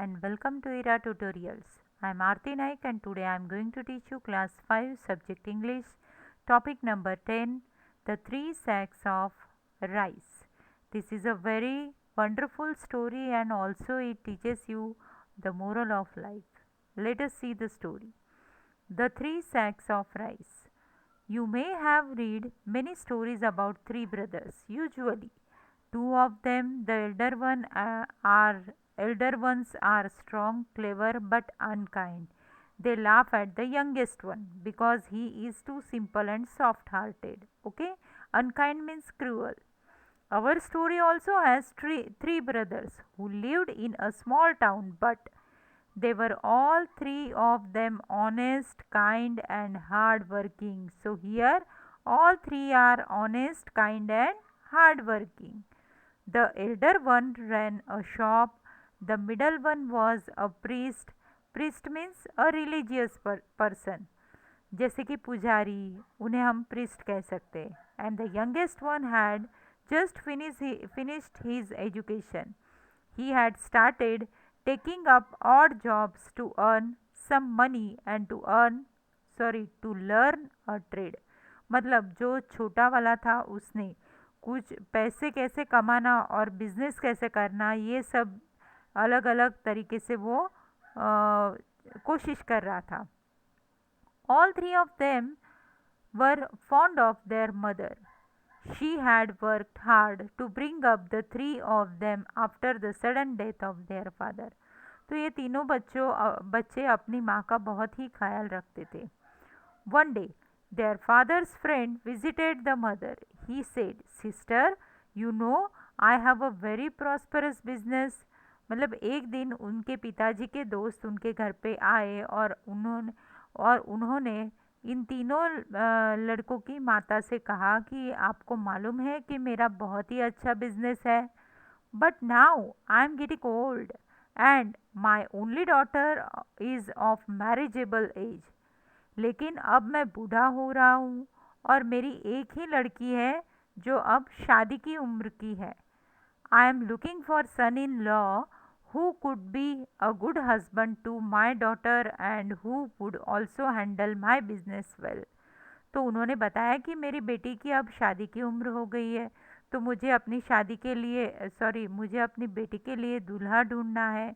and welcome to ERA Tutorials. I am Aarti Naik and today I am going to teach you class 5 subject English topic number 10, the 3 sacks of rice. This is a very wonderful story and also it teaches you the moral of life. Let us see the story. The 3 sacks of rice. You may have read many stories about 3 brothers. Usually two of them, the elder ones are strong, clever, but unkind. They laugh at the youngest one because he is too simple and soft hearted. Okay? Unkind means cruel. Our story also has three brothers who lived in a small town, but they were all three of them honest, kind, and hard working. So, here all three are honest, kind, and hard working. The elder one ran a shop, the middle one was a priest. Priest means a religious person, जैसे कि पुजारी, उन्हें हम priest कह सकते हैं. And the youngest one had just finished his education. He had started taking up odd jobs to earn some money and to learn a trade. मतलब जो छोटा वाला था उसने कुछ पैसे कैसे कमाना और बिजनेस कैसे करना ये सब अलग अलग तरीके से वो कोशिश कर रहा था. All three of them were fond of their mother. She had worked hard to bring up the three of them after the sudden death of their father. तो ये तीनों बच्चे अपनी माँ का बहुत ही ख्याल रखते थे. One day, their father's friend visited the mother. He said, "Sister, you know, I have a very prosperous business." मतलब एक दिन उनके पिताजी के दोस्त उनके घर पे आए और उन्होंने इन तीनों लड़कों की माता से कहा कि आपको मालूम है कि मेरा बहुत ही अच्छा बिजनेस है. But now I am getting old and my only daughter is of marriageable age. लेकिन अब मैं बूढ़ा हो रहा हूँ और मेरी एक ही लड़की है जो अब शादी की उम्र की है. I am looking for son in law who could be a good husband to my daughter and who would also handle my business well. तो उन्होंने बताया कि मेरी बेटी की अब शादी की उम्र हो गई है तो मुझे अपनी बेटी के लिए दूल्हा ढूंढना है.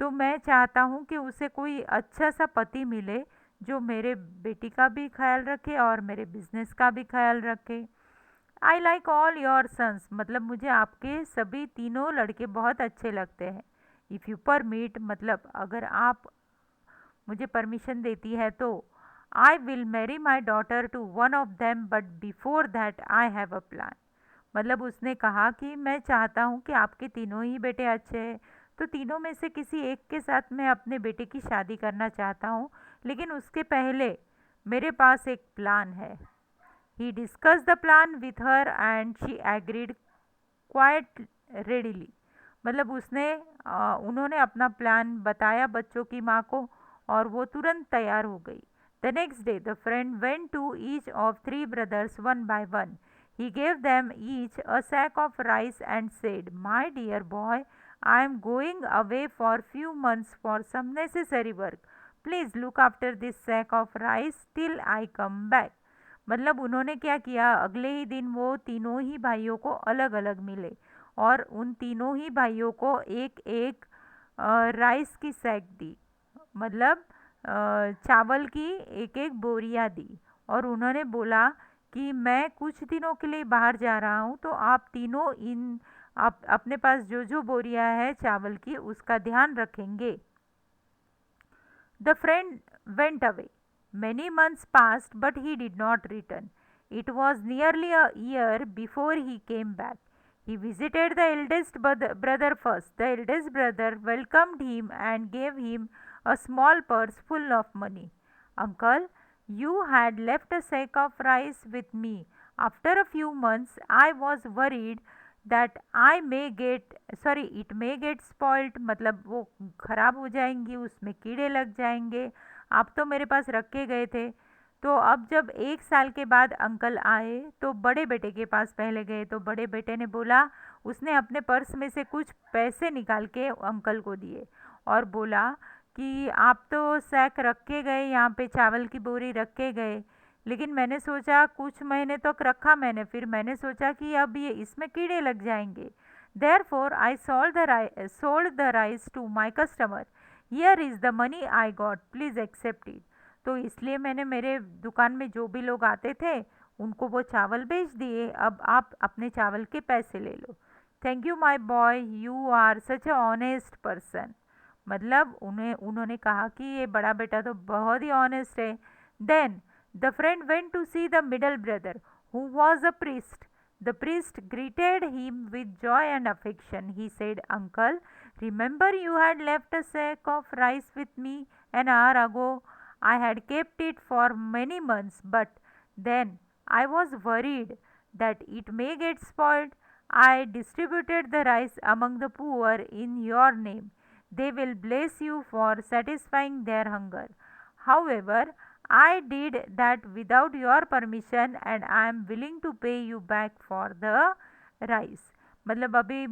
तो मैं चाहता हूँ कि उसे कोई अच्छा सा पति मिले जो मेरे बेटी का भी ख्याल रखे और मेरे बिजनेस का भी ख्याल रखे. I like all your sons. मतलब मुझे आपके सभी तीनों लड़के बहुत अच्छे लगते हैं. इफ़ यू परमिट मतलब अगर आप मुझे परमिशन देती है तो I will marry my daughter to one of them but before that I have a plan. मतलब उसने कहा कि मैं चाहता हूँ कि आपके तीनों ही बेटे अच्छे हैं तो तीनों में से किसी एक के साथ मैं अपने बेटे की शादी करना चाहता हूँ लेकिन उसके पहले मेरे पास एक प्लान है. He discuss the plan with her and she agreed quite readily. मतलब उन्होंने अपना प्लान बताया बच्चों की माँ को और वो तुरंत तैयार हो गई. The next day the friend went to each of three brothers one by one. He gave them each a sack of rice and said, my dear boy, I am going away for few months for some necessary work. Please look after this sack of rice till I come back. मतलब उन्होंने क्या किया, अगले ही दिन वो तीनों ही भाइयों को अलग अलग मिले और उन तीनों ही भाइयों को एक एक राइस की सैक दी. मतलब चावल की एक एक बोरियां दी और उन्होंने बोला कि मैं कुछ दिनों के लिए बाहर जा रहा हूँ तो आप तीनों आप अपने पास जो जो बोरियां है चावल की उसका ध्यान रखेंगे. The friend went away. Many months passed, but he did not return. It was nearly a year before he came back. He visited the eldest brother first. The eldest brother welcomed him and gave him a small purse full of money. Uncle, you had left a sack of rice with me. After a few months, I was worried that it may get spoiled. मतलब वो खराब हो जाएंगी, उसमें कीड़े लग जाएंगे. आप तो मेरे पास रख के गए थे. तो अब जब 1 साल के बाद अंकल आए तो बड़े बेटे के पास पहले गए तो बड़े बेटे ने बोला, उसने अपने पर्स में से कुछ पैसे निकाल के अंकल को दिए और बोला कि आप तो सैक रख के गए, यहाँ पे चावल की बोरी रख के गए, लेकिन मैंने सोचा कुछ महीने तक रखा मैंने, फिर मैंने सोचा कि अब ये इसमें कीड़े लग जाएंगे। Therefore I sold the rice to my customer. Here is the money I got, please accept it. तो इसलिए मैंने मेरे दुकान में जो भी लोग आते थे उनको वो चावल बेच दिए, अब आप अपने चावल के पैसे ले लो। Thank you my boy, you are such a honest person. मतलब उन्होंने कहा कि ये बड़ा बेटा तो बहुत ही ऑनेस्ट है। Then the friend went to see the middle brother who was a priest. The priest greeted him with joy and affection. He said, Uncle, remember you had left a sack of rice with me an hour ago. I had kept it for many months, but then I was worried that it may get spoiled. I distributed the rice among the poor in your name. They will bless you for satisfying their hunger. However, I did that without your permission and I am willing to pay you back for the rice. मतलब अभी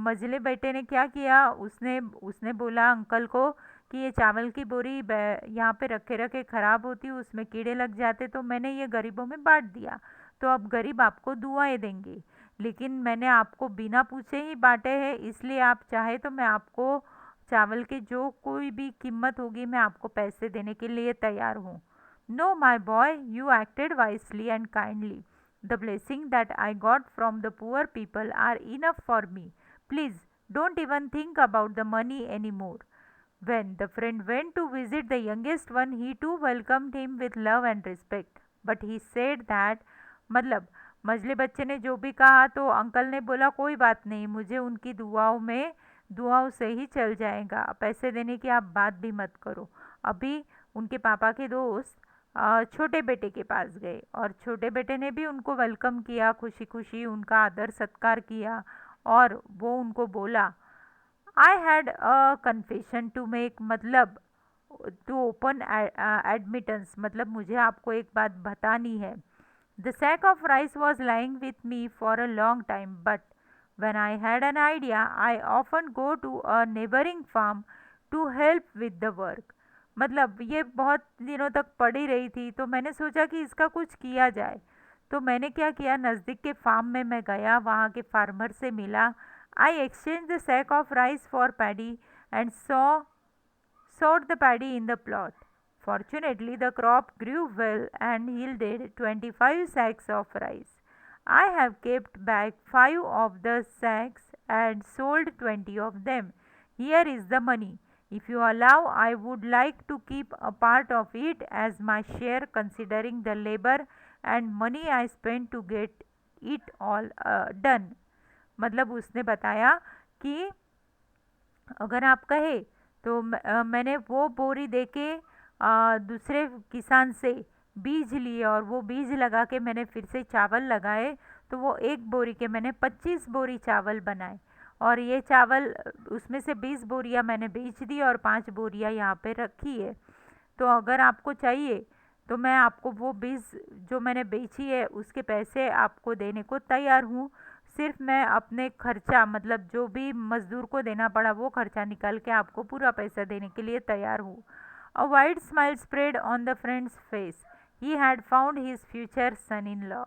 मझले बेटे ने क्या किया, उसने उसने बोला uncle को कि ये चावल की बोरी यहाँ पे रखे रखे ख़राब होती, उसमें कीड़े लग जाते, तो मैंने ये गरीबों में बांट दिया, तो अब गरीब आपको दुआएं देंगे, लेकिन मैंने आपको बिना पूछे ही बांटे हैं, इसलिए आप चाहे तो मैं आपको चावल की जो कोई भी कीमत होगी मैं आपको पैसे देने के लिए तैयार हूँ। No my boy, you acted wisely and kindly. The blessing that I got from the poor people are enough for me. Please don't even think about the money any more. When the friend went to visit the youngest one, he too welcomed him with love and respect. But he said that मतलब मझले बच्चे ने जो भी कहा तो uncle ने बोला कोई बात नहीं, मुझे उनकी दुआओं से ही चल जाएगा, पैसे देने की आप बात भी मत करो। अभी उनके पापा के दोस्त छोटे बेटे के पास गए और छोटे बेटे ने भी उनको वेलकम किया, खुशी खुशी उनका आदर सत्कार किया और वो उनको बोला I had a confession to make, मतलब टू ओपन एडमिटेंस, मतलब मुझे आपको एक बात बतानी है। The sack of rice was lying with me for a long time, but when I had an idea, I often go to a neighboring farm to help with the work. मतलब ये बहुत दिनों तक पड़ी रही थी, तो मैंने सोचा कि इसका कुछ किया जाए। तो मैंने क्या किया, नज़दीक के फार्म में मैं गया, वहाँ के फार्मर से मिला। I exchange the sack of rice for paddy and sowed the paddy in the plot. Fortunately, the crop grew well and yielded 25 sacks of rice. I have kept back 5 of the sacks and sold 20 of them. Here is the money. If you allow, I would like to keep a part of it as my share, considering the labor and money I spent to get it all done. मतलब उसने बताया कि अगर आप कहे तो मैंने वो बोरी देके दूसरे किसान से बीज लिए और वो बीज लगा के मैंने फिर से चावल लगाए, तो वो एक बोरी के मैंने 25 बोरी चावल बनाए और ये चावल उसमें से 20 बोरियां मैंने बेच दी और 5 बोरियां यहाँ पे रखी है। तो अगर आपको चाहिए तो मैं आपको वो बीज जो मैंने बेची है उसके पैसे आपको देने को तैयार हूँ। सिर्फ मैं अपने खर्चा, मतलब जो भी मजदूर को देना पड़ा वो खर्चा निकाल के आपको पूरा पैसा देने के लिए तैयार हूँ। A wide smile spread on the friend's face, he had found his future son in law.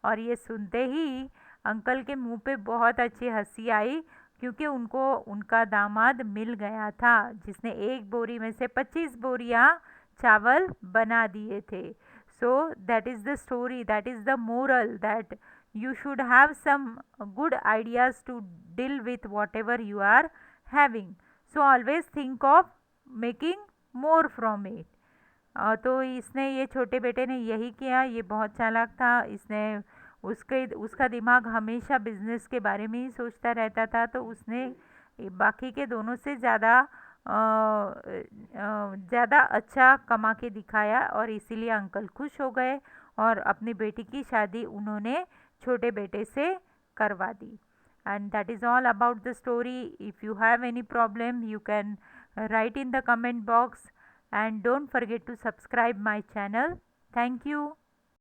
और ये सुनते ही अंकल के मुंह पे बहुत अच्छी हंसी आई, क्योंकि उनको उनका दामाद मिल गया था जिसने एक बोरी में से 25 बोरियां चावल बना दिए थे। So that is the story, that is the moral, that you should have some good ideas to deal with whatever you are having. So always think of making more from it. तो इसने, ये छोटे बेटे ने यही किया, ये बहुत चालाक था, इसने उसका दिमाग हमेशा बिजनेस के बारे में ही सोचता रहता था, तो उसने बाकी के दोनों से ज़्यादा अच्छा कमा के दिखाया और इसीलिए अंकल खुश हो गए और अपनी बेटी की शादी उन्होंने छोटे बेटे से करवा दी। And that is all about the story. If you have any problem, you can write in the comment box and don't forget to subscribe my channel. Thank you.